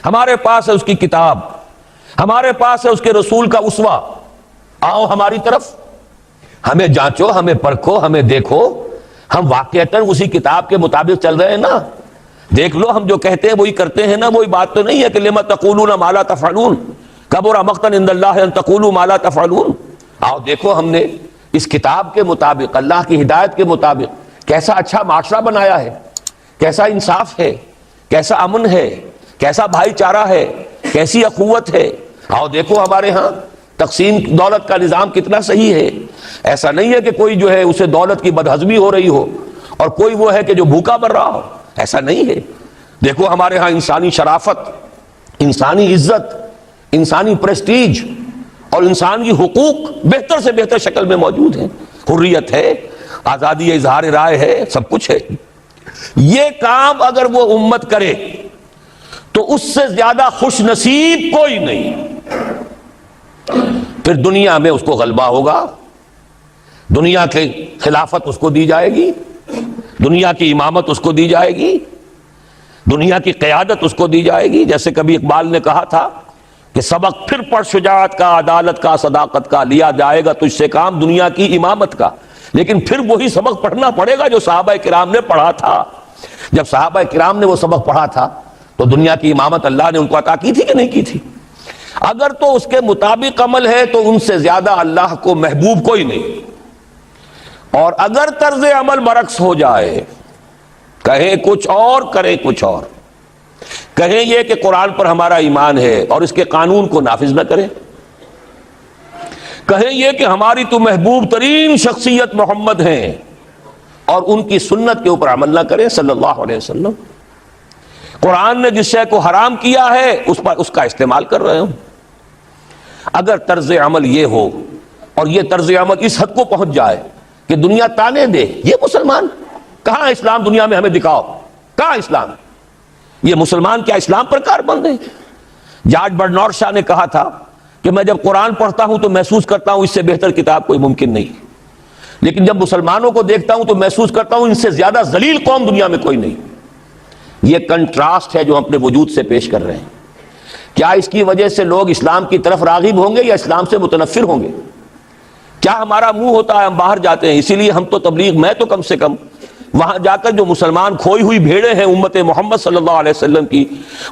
ہمارے پاس ہے اس کی کتاب، ہمارے پاس ہے اس کے رسول کا اسوہ. آؤ ہماری طرف، ہمیں جانچو، ہمیں پرکھو، ہمیں دیکھو، ہم واقعتاً اسی کتاب کے مطابق چل رہے ہیں نا. دیکھ لو ہم جو کہتے ہیں وہی کرتے ہیں نا. وہی بات تو نہیں ہے کہ لما تقولون ما لا تفعلون کبر مقتا عند اللہ ان تقولوا ما لا تفعلون. آؤ دیکھو ہم نے اس کتاب کے مطابق، اللہ کی ہدایت کے مطابق کیسا اچھا معاشرہ بنایا ہے، کیسا انصاف ہے، کیسا امن ہے، کیسا بھائی چارہ ہے، کیسی اخوت ہے. آؤ دیکھو ہمارے ہاں تقسیم دولت کا نظام کتنا صحیح ہے. ایسا نہیں ہے کہ کوئی جو ہے اسے دولت کی بدہضمی ہو رہی ہو اور کوئی وہ ہے کہ جو بھوکا مر رہا ہو. ایسا نہیں ہے. دیکھو ہمارے ہاں انسانی شرافت، انسانی عزت، انسانی پریسٹیج اور انسان کی حقوق بہتر سے بہتر شکل میں موجود ہیں. حریت ہے، آزادی اظہار رائے ہے، سب کچھ ہے. یہ کام اگر وہ امت کرے تو اس سے زیادہ خوش نصیب کوئی نہیں. پھر دنیا میں اس کو غلبہ ہوگا، دنیا کی خلافت اس کو دی جائے گی، دنیا کی امامت اس کو دی جائے گی، دنیا کی قیادت اس کو دی جائے گی. جیسے کبھی اقبال نے کہا تھا کہ سبق پھر پڑھ شجاعت کا، عدالت کا، صداقت کا، لیا جائے گا تجھ سے کام دنیا کی امامت کا. لیکن پھر وہی سبق پڑھنا پڑے گا جو صحابہ کرام نے پڑھا تھا. جب صحابہ کرام نے وہ سبق پڑھا تھا تو دنیا کی امامت اللہ نے ان کو عطا کی تھی کہ نہیں کی تھی؟ اگر تو اس کے مطابق عمل ہے تو ان سے زیادہ اللہ کو محبوب کوئی نہیں. اور اگر طرز عمل برعکس ہو جائے، کہیں کچھ اور کریں کچھ اور، کہیں یہ کہ قرآن پر ہمارا ایمان ہے اور اس کے قانون کو نافذ نہ کریں، کہیں یہ کہ ہماری تو محبوب ترین شخصیت محمد ہیں اور ان کی سنت کے اوپر عمل نہ کریں صلی اللہ علیہ وسلم، قرآن نے جس شے کو حرام کیا ہے اس پر اس کا استعمال کر رہے ہوں. اگر طرز عمل یہ ہو اور یہ طرز عمل اس حد کو پہنچ جائے کہ دنیا تانے دے یہ مسلمان کہاں اسلام، دنیا میں ہمیں دکھاؤ کہاں اسلام، یہ مسلمان کیا اسلام پر کاربند ہیں؟ جارج برنارڈ شاہ نے کہا تھا کہ میں جب قرآن پڑھتا ہوں تو محسوس کرتا ہوں اس سے بہتر کتاب کوئی ممکن نہیں، لیکن جب مسلمانوں کو دیکھتا ہوں تو محسوس کرتا ہوں ان سے زیادہ ذلیل قوم دنیا میں کوئی نہیں. یہ کنٹراسٹ ہے جو ہم اپنے وجود سے پیش کر رہے ہیں. کیا اس کی وجہ سے لوگ اسلام کی طرف راغب ہوں گے یا اسلام سے متنفر ہوں گے؟ کیا ہمارا منہ ہوتا ہے ہم باہر جاتے ہیں، اسی لیے ہم تو تبلیغ، میں تو کم سے کم وہاں جا کر جو مسلمان کھوئی ہوئی بھیڑیں ہیں امت محمد صلی اللہ علیہ وسلم کی،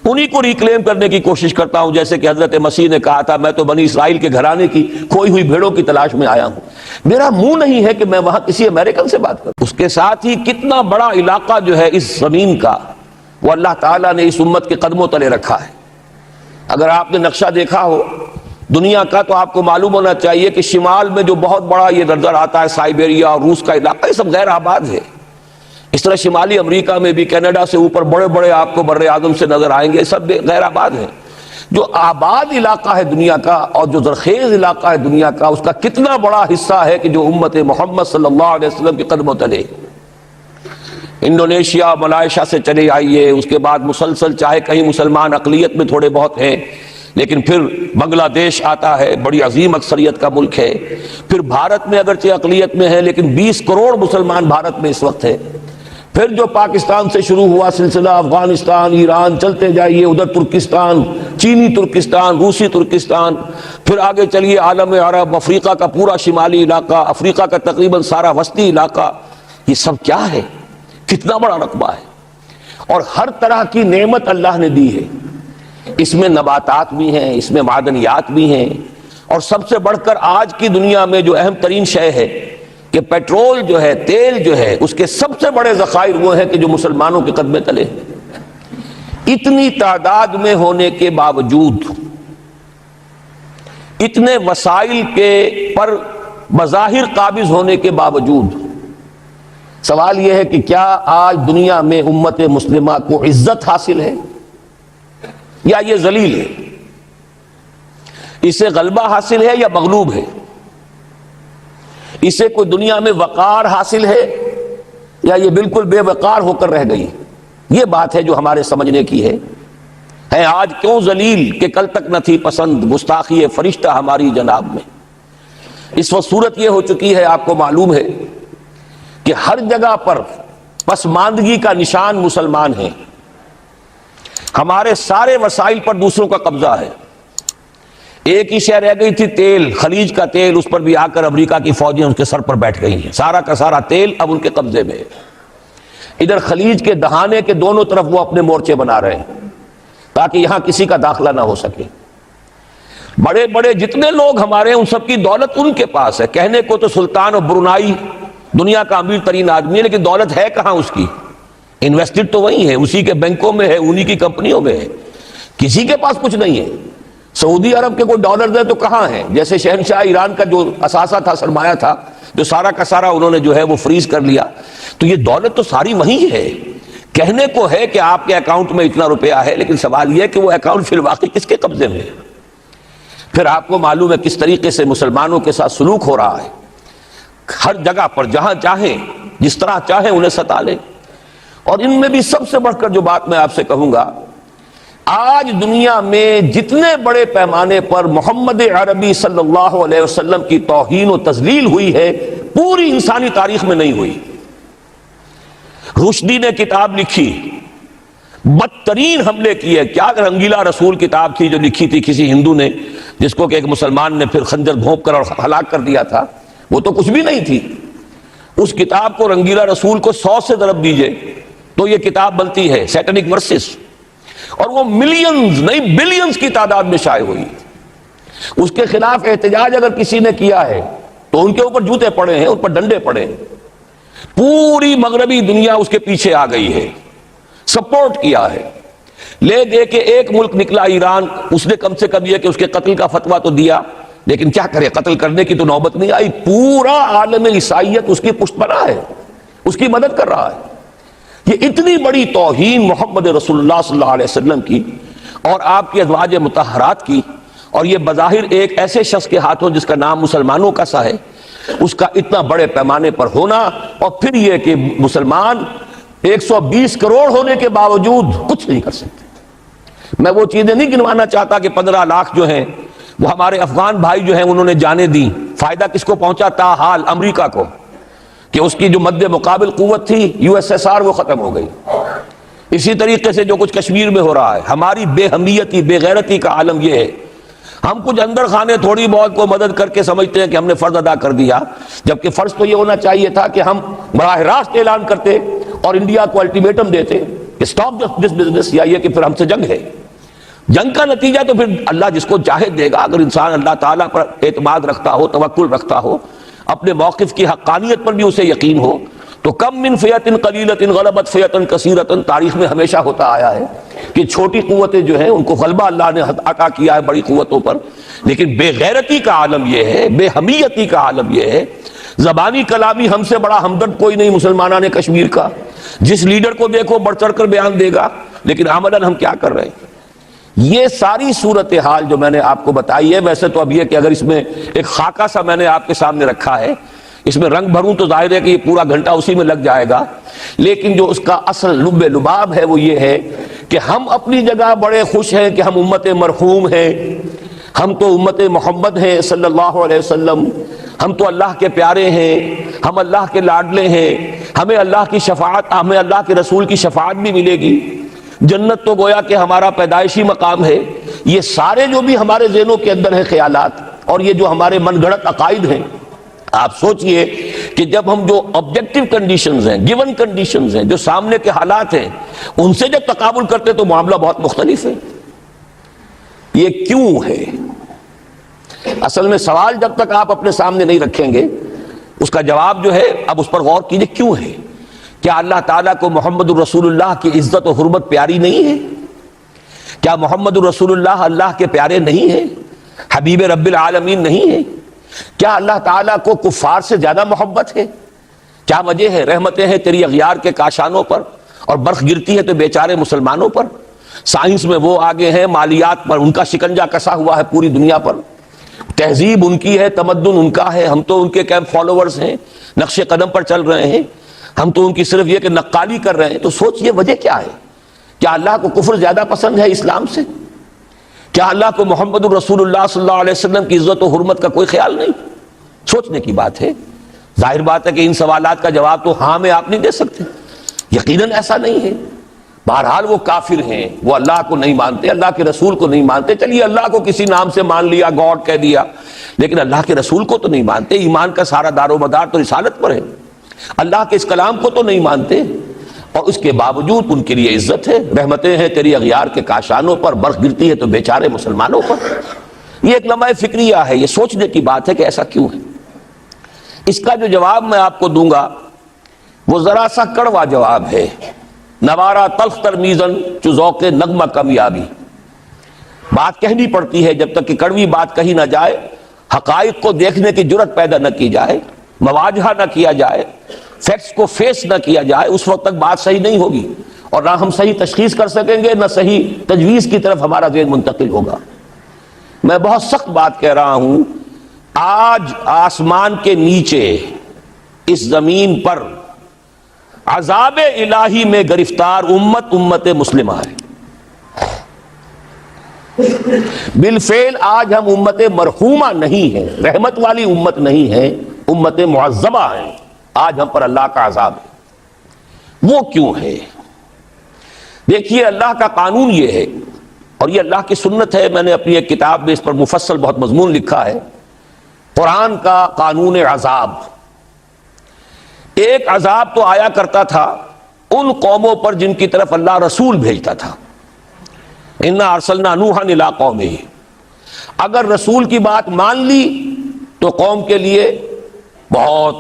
انہی کو ریکلیم کرنے کی کوشش کرتا ہوں. جیسے کہ حضرت مسیح نے کہا تھا میں تو بنی اسرائیل کے گھرانے کی کھوئی ہوئی بھیڑوں کی تلاش میں آیا ہوں. میرا منہ نہیں ہے کہ میں وہاں کسی امریکن سے بات کروں. اس کے ساتھ ہی کتنا بڑا علاقہ جو ہے اس زمین کا وہ اللہ تعالیٰ نے اس امت کے قدموں تلے رکھا ہے. اگر آپ نے نقشہ دیکھا ہو دنیا کا تو آپ کو معلوم ہونا چاہیے کہ شمال میں جو بہت بڑا یہ نظر آتا ہے سائبیریا اور روس کا علاقہ، یہ سب غیر آباد ہے. اس طرح شمالی امریکہ میں بھی کینیڈا سے اوپر بڑے بڑے آپ کو بر اعظم سے نظر آئیں گے، سب غیر آباد ہیں. جو آباد علاقہ ہے دنیا کا اور جو زرخیز علاقہ ہے دنیا کا، اس کا کتنا بڑا حصہ ہے کہ جو امت محمد صلی اللہ علیہ وسلم کے قدموں تلے. انڈونیشیا، ملائیشیا سے چلے آئیے، اس کے بعد مسلسل چاہے کہیں مسلمان اقلیت میں تھوڑے بہت ہیں لیکن پھر بنگلہ دیش آتا ہے، بڑی عظیم اکثریت کا ملک ہے. پھر بھارت میں اگرچہ اقلیت میں ہے لیکن 20 کروڑ مسلمان بھارت میں اس وقت ہے. پھر جو پاکستان سے شروع ہوا سلسلہ، افغانستان، ایران، چلتے جائیے ادھر ترکستان، چینی ترکستان، روسی ترکستان، پھر آگے چلیے عالم عرب، افریقہ کا پورا شمالی علاقہ، افریقہ کا تقریباً سارا وسطی علاقہ. یہ سب کیا ہے؟ کتنا بڑا رقبہ ہے اور ہر طرح کی نعمت اللہ نے دی ہے. اس میں نباتات بھی ہیں، اس میں معدنیات بھی ہیں، اور سب سے بڑھ کر آج کی دنیا میں جو اہم ترین شے ہے کہ پیٹرول جو ہے، تیل جو ہے، اس کے سب سے بڑے ذخائر وہ ہیں کہ جو مسلمانوں کے قدمے تلے. اتنی تعداد میں ہونے کے باوجود، اتنے وسائل کے پر بظاہر قابض ہونے کے باوجود، سوال یہ ہے کہ کیا آج دنیا میں امت مسلمہ کو عزت حاصل ہے یا یہ ذلیل ہے؟ اسے غلبہ حاصل ہے یا مغلوب ہے؟ اسے کوئی دنیا میں وقار حاصل ہے یا یہ بالکل بے وقار ہو کر رہ گئی؟ یہ بات ہے جو ہمارے سمجھنے کی ہے آج کیوں ذلیل کہ کل تک نہ تھی پسند گستاخی فرشتہ ہماری جناب میں. اس وقت صورت یہ ہو چکی ہے، آپ کو معلوم ہے کہ ہر جگہ پر پسماندگی کا نشان مسلمان ہیں. ہمارے سارے وسائل پر دوسروں کا قبضہ ہے. ایک ہی شے رہ گئی تھی تیل، خلیج کا تیل، اس پر بھی آ کر امریکہ کی فوجیں ان کے سر پر بیٹھ گئی ہیں. سارا کا سارا تیل اب ان کے قبضے میں ہے. ادھر خلیج کے دہانے کے دونوں طرف وہ اپنے مورچے بنا رہے ہیں تاکہ یہاں کسی کا داخلہ نہ ہو سکے. بڑے بڑے جتنے لوگ ہمارے ہیں ان سب کی دولت ان کے پاس ہے. کہنے کو تو سلطان و برونائی دنیا کا امیر ترین آدمی ہے، لیکن دولت ہے کہاں اس کی؟ انویسٹڈ تو وہی ہے، اسی کے بینکوں میں ہے، انہی کی کمپنیوں میں ہے. کسی کے پاس کچھ نہیں ہے. سعودی عرب کے کوئی ڈالرز ہیں تو کہاں ہیں؟ جیسے شہنشاہ ایران کا جو اثاثہ تھا، سرمایہ تھا، جو سارا کا سارا انہوں نے جو ہے وہ فریز کر لیا. تو یہ دولت تو ساری وہی ہے. کہنے کو ہے کہ آپ کے اکاؤنٹ میں اتنا روپیہ ہے، لیکن سوال یہ ہے کہ وہ اکاؤنٹ فی الواقع کس کے قبضے میں ہے؟ پھر آپ کو معلوم ہے کس طریقے سے مسلمانوں کے ساتھ سلوک ہو رہا ہے. ہر جگہ پر جہاں چاہیں، جس طرح چاہیں انہیں ستا لیں. اور ان میں بھی سب سے بڑھ کر جو بات میں آپ سے کہوں گا، آج دنیا میں جتنے بڑے پیمانے پر محمد عربی صلی اللہ علیہ وسلم کی توہین و تذلیل ہوئی ہے، پوری انسانی تاریخ میں نہیں ہوئی. رشدی نے کتاب لکھی، بدترین حملے کیے. کیا رنگیلا رسول کتاب تھی جو لکھی تھی کسی ہندو نے، جس کو کہ ایک مسلمان نے پھر خنجر گھونپ کر اور ہلاک کر دیا تھا. وہ تو کچھ بھی نہیں تھی. اس کتاب کو رنگیلا رسول کو 100 سے ضرب دیجئے تو یہ کتاب بنتی ہے، سیٹنک ورسز. اور وہ ملینز نہیں بلینز کی تعداد میں شائع ہوئی. اس کے خلاف احتجاج اگر کسی نے کیا ہے تو ان کے اوپر جوتے پڑے ہیں، ان پر ڈنڈے پڑے ہیں. پوری مغربی دنیا اس کے پیچھے آ گئی ہے، سپورٹ کیا ہے. لے دے کے ایک ملک نکلا ایران، اس نے کم سے کم یہ کہ اس کے قتل کا فتویٰ تو دیا، لیکن کیا کرے، قتل کرنے کی تو نوبت نہیں آئی. پورا عالم عیسائیت اس کی پشت پناہ ہے، اس کی مدد کر رہا ہے. یہ اتنی بڑی توہین محمد رسول اللہ صلی اللہ علیہ وسلم کی اور آپ کی ازواج مطہرات کی، اور یہ بظاہر ایک ایسے شخص کے ہاتھوں جس کا نام مسلمانوں کا سا ہے، اس کا اتنا بڑے پیمانے پر ہونا. اور پھر یہ کہ مسلمان 120 کروڑ ہونے کے باوجود کچھ نہیں کر سکتے. میں وہ چیزیں نہیں گنوانا چاہتا کہ 15 لاکھ جو ہیں وہ ہمارے افغان بھائی جو ہیں انہوں نے جانیں دی. فائدہ کس کو پہنچا؟ تاحال امریکہ کو، کہ اس کی جو مد مقابل قوت تھی USSR وہ ختم ہو گئی. اسی طریقے سے جو کچھ کشمیر میں ہو رہا ہے، ہماری بے ہمیتی، بے غیرتی کا عالم یہ ہے. ہم کچھ اندر خانے تھوڑی بہت کو مدد کر کے سمجھتے ہیں کہ ہم نے فرض ادا کر دیا، جبکہ فرض تو یہ ہونا چاہیے تھا کہ ہم براہ راست اعلان کرتے اور انڈیا کو الٹیمیٹم دیتے کہ سٹاپ دس بزنس، یا یہ کہ پھر ہم سے جنگ ہے. جنگ کا نتیجہ تو پھر اللہ جس کو چاہے دے گا. اگر انسان اللہ تعالیٰ پر اعتماد رکھتا ہو، توکل رکھتا ہو، اپنے موقف کی حقانیت پر بھی اسے یقین ہو، تو کم من فیۃ قلیلۃ غلبت فیۃ کثیرۃ. تاریخ میں ہمیشہ ہوتا آیا ہے کہ چھوٹی قوتیں جو ہیں ان کو غلبہ اللہ نے عطا کیا ہے بڑی قوتوں پر. لیکن بے غیرتی کا عالم یہ ہے، بے حمیتی کا عالم یہ ہے. زبانی کلامی ہم سے بڑا ہمدرد کوئی نہیں مسلمانان کشمیر کا. جس لیڈر کو دیکھو بڑھ چڑھ کر بیان دے گا، لیکن عملاً ہم کیا کر رہے ہیں؟ یہ ساری صورتحال جو میں نے آپ کو بتائی ہے، ویسے تو اب یہ کہ اگر اس میں ایک خاکہ سا میں نے آپ کے سامنے رکھا ہے، اس میں رنگ بھروں تو ظاہر ہے کہ یہ پورا گھنٹہ اسی میں لگ جائے گا. لیکن جو اس کا اصل لب لباب ہے وہ یہ ہے کہ ہم اپنی جگہ بڑے خوش ہیں کہ ہم امت مرحوم ہیں. ہم تو امت محمد ہیں صلی اللہ علیہ وسلم. ہم تو اللہ کے پیارے ہیں، ہم اللہ کے لاڈلے ہیں. ہمیں اللہ کی شفاعت، ہمیں اللہ کے رسول کی شفاعت بھی ملے گی. جنت تو گویا کہ ہمارا پیدائشی مقام ہے. یہ سارے جو بھی ہمارے ذہنوں کے اندر ہیں خیالات، اور یہ جو ہمارے من گھڑت عقائد ہیں، آپ سوچئے کہ جب ہم جو آبجیکٹیو کنڈیشنز ہیں، گیون کنڈیشنز ہیں، جو سامنے کے حالات ہیں، ان سے جب تقابل کرتے تو معاملہ بہت مختلف ہے. یہ کیوں ہے؟ اصل میں سوال جب تک آپ اپنے سامنے نہیں رکھیں گے اس کا جواب جو ہے، اب اس پر غور کیجئے کیوں ہے. کیا اللہ تعالیٰ کو محمد الرسول اللہ کی عزت و حرمت پیاری نہیں ہے؟ کیا محمد الرسول اللہ اللہ کے پیارے نہیں ہیں، حبیب رب العالمین نہیں ہے؟ کیا اللہ تعالیٰ کو کفار سے زیادہ محبت ہے؟ کیا وجہ ہے؟ رحمتیں ہیں تیری اغیار کے کاشانوں پر، اور برف گرتی ہے تو بیچارے مسلمانوں پر. سائنس میں وہ آگے ہیں، مالیات پر ان کا شکنجہ کسا ہوا ہے پوری دنیا پر. تہذیب ان کی ہے، تمدن ان کا ہے، ہم تو ان کے کیمپ فالوورز ہیں، نقش قدم پر چل رہے ہیں. ہم تو ان کی صرف یہ کہ نقالی کر رہے ہیں. تو سوچئے وجہ کیا ہے؟ کیا اللہ کو کفر زیادہ پسند ہے اسلام سے؟ کیا اللہ کو محمد الرسول اللہ صلی اللہ علیہ وسلم کی عزت و حرمت کا کوئی خیال نہیں؟ سوچنے کی بات ہے. ظاہر بات ہے کہ ان سوالات کا جواب تو ہاں میں آپ نہیں دے سکتے. یقیناً ایسا نہیں ہے. بہرحال وہ کافر ہیں، وہ اللہ کو نہیں مانتے، اللہ کے رسول کو نہیں مانتے. چلیے اللہ کو کسی نام سے مان لیا، گاڈ کہہ دیا، لیکن اللہ کے رسول کو تو نہیں مانتے. ایمان کا سارا دار و مدار تو رسالت پر ہے. اللہ کے اس کلام کو تو نہیں مانتے، اور اس کے باوجود ان کے لیے عزت ہے. رحمتیں ہیں تیری اغیار کے کاشانوں پر، برف گرتی ہے تو بیچارے مسلمانوں پر. یہ ایک لمحہ فکریہ ہے، یہ سوچنے کی بات ہے کہ ایسا کیوں ہے. اس کا جو جواب میں آپ کو دوں گا وہ ذرا سا کڑوا جواب ہے. نوارا تلخ ترمیزن چو ذوق نغمہ کمیابی. بات کہنی پڑتی ہے، جب تک کہ کڑوی بات کہی نہ جائے، حقائق کو دیکھنے کی جرت پیدا نہ کی جائے، مواجہہ نہ کیا جائے، فیکٹس کو فیس نہ کیا جائے، اس وقت تک بات صحیح نہیں ہوگی، اور نہ ہم صحیح تشخیص کر سکیں گے، نہ صحیح تجویز کی طرف ہمارا ذہن منتقل ہوگا. میں بہت سخت بات کہہ رہا ہوں. آج آسمان کے نیچے اس زمین پر عذاب الہی میں گرفتار امت مسلمہ ہے. بالفعل آج ہم امت مرحومہ نہیں ہیں، رحمت والی امت نہیں ہے، امت معذبہ ہیں. آج ہم پر اللہ کا عذاب ہے. وہ کیوں ہے؟ دیکھیے، اللہ کا قانون یہ ہے، اور یہ اللہ کی سنت ہے. میں نے اپنی ایک کتاب میں اس پر مفصل بہت مضمون لکھا ہے. قرآن کا قانون عذاب. ایک عذاب تو آیا کرتا تھا ان قوموں پر جن کی طرف اللہ رسول بھیجتا تھا. انا ارسلنا نوحا الی قومہ. اگر رسول کی بات مان لی تو قوم کے لیے بہت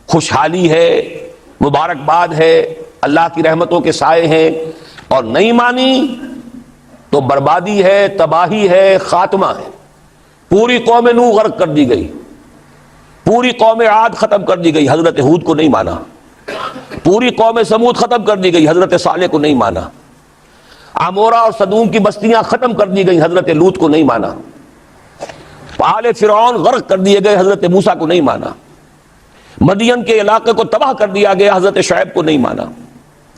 خوشحالی ہے، مبارکباد ہے، اللہ کی رحمتوں کے سائے ہیں. اور نہیں مانی تو بربادی ہے، تباہی ہے، خاتمہ ہے. پوری قوم نوح غرق کر دی گئی، پوری قوم عاد ختم کر دی گئی، حضرت ہود کو نہیں مانا. پوری قوم سمود ختم کر دی گئی، حضرت صالح کو نہیں مانا. عمورہ اور صدوم کی بستیاں ختم کر دی گئی، حضرت لوط کو نہیں مانا. آل فرعون غرق کر دیے گئے، حضرت موسیٰ کو نہیں مانا. مدین کے علاقے کو تباہ کر دیا گیا، حضرت شعیب کو نہیں مانا.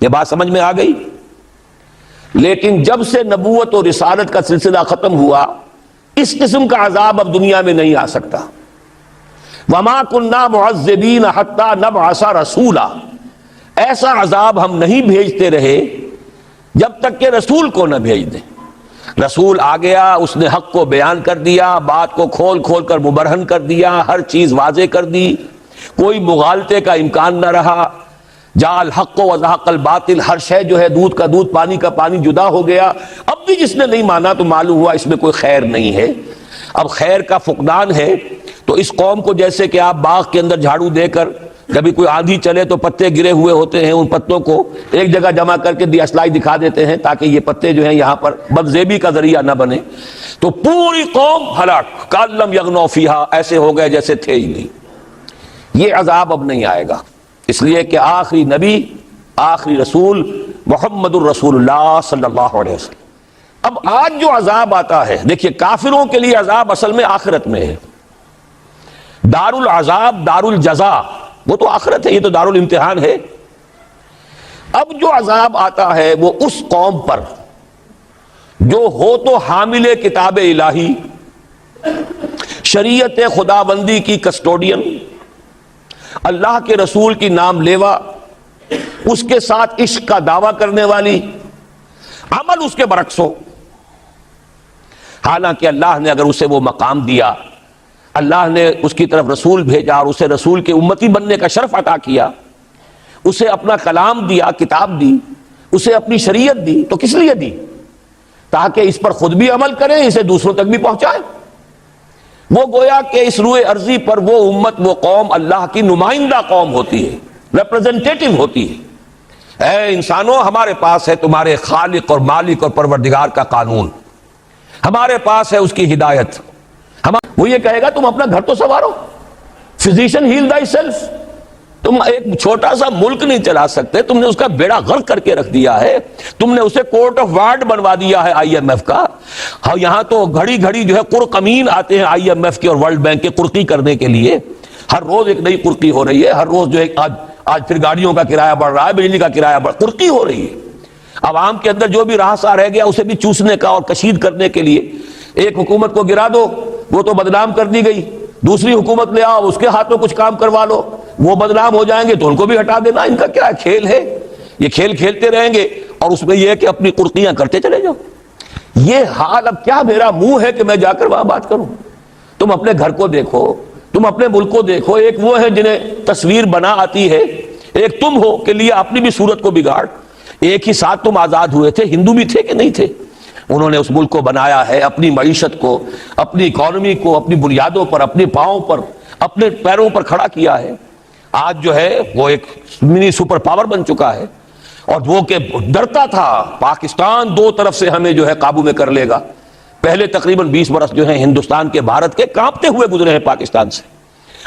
یہ بات سمجھ میں آ گئی؟ لیکن جب سے نبوت اور رسالت کا سلسلہ ختم ہوا، اس قسم کا عذاب اب دنیا میں نہیں آ سکتا. وَمَا كُنَّا مُعَذِّبِينَ حَتَّى نَبْعَثَ رَسُولًا. ایسا عذاب ہم نہیں بھیجتے رہے جب تک کہ رسول کو نہ بھیج دیں. رسول آ گیا، اس نے حق کو بیان کر دیا، بات کو کھول کھول کر مبرہن کر دیا، ہر چیز واضح کر دی، کوئی مغالطے کا امکان نہ رہا. جاء الحق وزهق الباطل. ہر شے جو ہے، دودھ کا دودھ، پانی کا پانی جدا ہو گیا. اب بھی جس نے نہیں مانا تو معلوم ہوا اس میں کوئی خیر نہیں ہے. اب خیر کا فقدان ہے. تو اس قوم کو جیسے کہ آپ باغ کے اندر جھاڑو دے کر، کبھی کوئی آندھی چلے تو پتے گرے ہوئے ہوتے ہیں، ان پتوں کو ایک جگہ جمع کر کے دیاسلائی دکھا دیتے ہیں تاکہ یہ پتے جو ہیں یہاں پر بدزیبی کا ذریعہ نہ بنے. تو پوری قوم ہلاک، کأن لم یغنوا فیہا، ایسے ہو گئے جیسے تھے ہی نہیں. یہ عذاب اب نہیں آئے گا، اس لیے کہ آخری نبی، آخری رسول محمد الرسول اللہ صلی اللہ علیہ وسلم. اب آج جو عذاب آتا ہے، دیکھیے کافروں کے لیے عذاب اصل میں آخرت میں ہے. دار العذاب، دار الجزا، وہ تو آخرت ہے، یہ تو دار الامتحان ہے. اب جو عذاب آتا ہے وہ اس قوم پر جو ہو تو حامل کتاب الہی، شریعت خداوندی کی کسٹوڈین، اللہ کے رسول کی نام لیوا، اس کے ساتھ عشق کا دعویٰ کرنے والی، عمل اس کے برعکس ہو. حالانکہ اللہ نے اگر اسے وہ مقام دیا، اللہ نے اس کی طرف رسول بھیجا اور اسے رسول کے امتی بننے کا شرف عطا کیا، اسے اپنا کلام دیا، کتاب دی، اسے اپنی شریعت دی، تو کس لیے دی؟ تاکہ اس پر خود بھی عمل کریں، اسے دوسروں تک بھی پہنچائیں. وہ گویا کہ اس روئے ارضی پر وہ امت، وہ قوم اللہ کی نمائندہ قوم ہوتی ہے، ریپرزنٹیٹو ہوتی ہے. اے انسانوں، ہمارے پاس ہے تمہارے خالق اور مالک اور پروردگار کا قانون، ہمارے پاس ہے اس کی ہدایت. وہ یہ کہے گا تم اپنا گھر تو سنوارو، فزیشین ہیل تھائی سیلف. تم ایک چھوٹا سا ملک نہیں چلا سکتے، تم نے اس کا بیڑا غرق کر کے رکھ دیا ہے. تم نے اسے کورٹ آف وارڈ بنوا دیا ہے IMF کا. ہاں، یہاں تو گھڑی گھڑی جو ہے قرقمین آتے ہیں IMF کے اور ورلڈ بینک کے قرقی کرنے کے لیے. ہر روز ایک نئی قرقی ہو رہی ہے، ہر روز جو ہے آج پھر گاڑیوں کا کرایہ بڑھ رہا ہے، بجلی کا کرایہ قرقی ہو رہی ہے. عوام کے اندر جو بھی رہا رہ گیا اسے بھی چوسنے کا اور کشید کرنے کے لیے. ایک حکومت کو گرا دو، وہ تو بدنام کر دی گئی، دوسری حکومت لے آؤ، اس کے ہاتھوں کچھ کام کروا لو، وہ بدنام ہو جائیں گے تو ان کو بھی ہٹا دینا. ان کا کیا کھیل ہے؟ یہ کھیل کھیلتے رہیں گے اور اس میں یہ ہے کہ اپنی قرقیاں کرتے چلے جاؤ. یہ حال اب کیا میرا منہ ہے کہ میں جا کر وہاں بات کروں؟ تم اپنے گھر کو دیکھو، تم اپنے ملک کو دیکھو. ایک وہ ہے جنہیں تصویر بنا آتی ہے، ایک تم ہو کہ لیا اپنی بھی صورت کو بگاڑ. ایک ہی ساتھ تم آزاد ہوئے تھے، ہندو بھی تھے کہ نہیں تھے؟ انہوں نے اس ملک کو بنایا ہے، اپنی معیشت کو، اپنی اکانومی کو اپنی بنیادوں پر، اپنے پاؤں پر، اپنے پیروں پر کھڑا کیا ہے. آج جو ہے وہ ایک منی سپر پاور بن چکا ہے، اور وہ کہ ڈرتا تھا پاکستان دو طرف سے ہمیں جو ہے قابو میں کر لے گا. پہلے تقریباً 20 برس جو ہیں ہندوستان کے، بھارت کے کانپتے ہوئے گزرے ہیں پاکستان سے.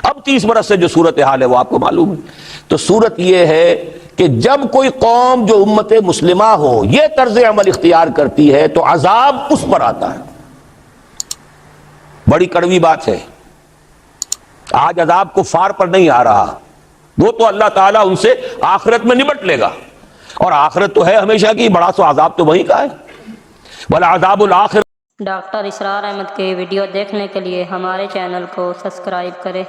اب 30 برس سے جو صورتحال ہے وہ آپ کو معلوم ہے. تو صورت یہ ہے کہ جب کوئی قوم جو امت مسلمہ ہو یہ طرز عمل اختیار کرتی ہے تو عذاب اس پر آتا ہے. بڑی کڑوی بات ہے. آج عذاب کفار پر نہیں آ رہا، وہ تو اللہ تعالیٰ ان سے آخرت میں نمٹ لے گا، اور آخرت تو ہے ہمیشہ کی، بڑا سو عذاب تو وہیں کا ہے. وَلَعَذَابُ الْآخِرَةِ. ڈاکٹر اسرار احمد کے ویڈیو دیکھنے کے لیے ہمارے چینل کو سبسکرائب کریں.